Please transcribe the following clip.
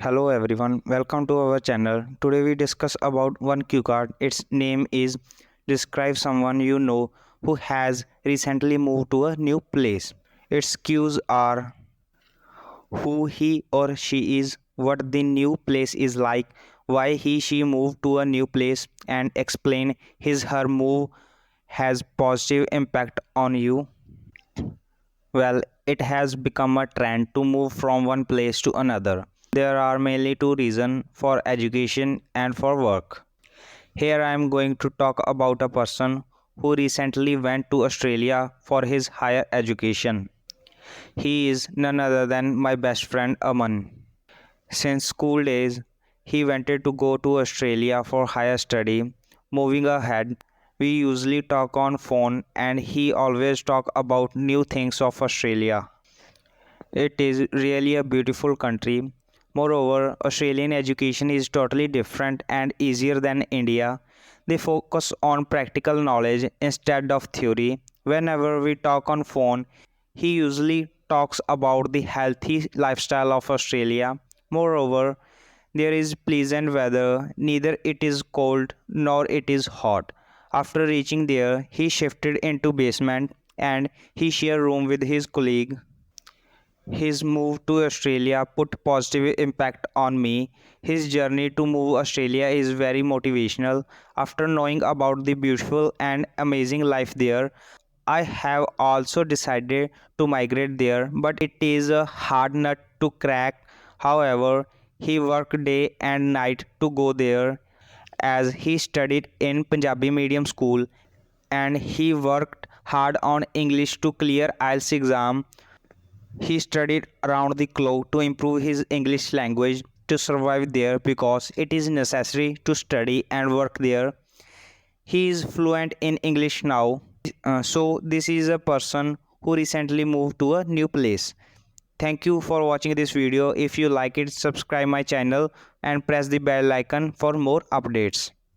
Hello everyone, welcome to our channel. Today we discuss about one cue card. Its name is describe someone you know who has recently moved to a new place. Its cues are who he or she is, what the new place is like, why he she moved to a new place, and explain his her move has positive impact on you. Well, it has become a trend to move from one place to another. There are mainly two reasons, for education and for work. Here I am going to talk about a person who recently went to Australia for his higher education. He is none other than my best friend Aman. Since school days, he wanted to go to Australia for higher study. Moving ahead, we usually talk on phone and he always talk about new things of Australia. It is really a beautiful country. Moreover, Australian education is totally different and easier than India. They focus on practical knowledge instead of theory. Whenever we talk on phone, he usually talks about the healthy lifestyle of Australia. Moreover, there is pleasant weather, neither it is cold nor it is hot. After reaching there, he shifted into basement and he shared room with his colleague. His move to Australia put positive impact on me. His journey to move Australia is very motivational. After knowing about the beautiful and amazing life there, I have also decided to migrate there, but it is a hard nut to crack. However, he worked day and night to go there as he studied in Punjabi medium school and he worked hard on English to clear IELTS exam. He studied around the clock to improve his English language to survive there because it is necessary to study and work there. He is fluent in English now. So this is a person who recently moved to a new place. Thank you for watching this video. If you like it, subscribe my channel and press the bell icon for more updates.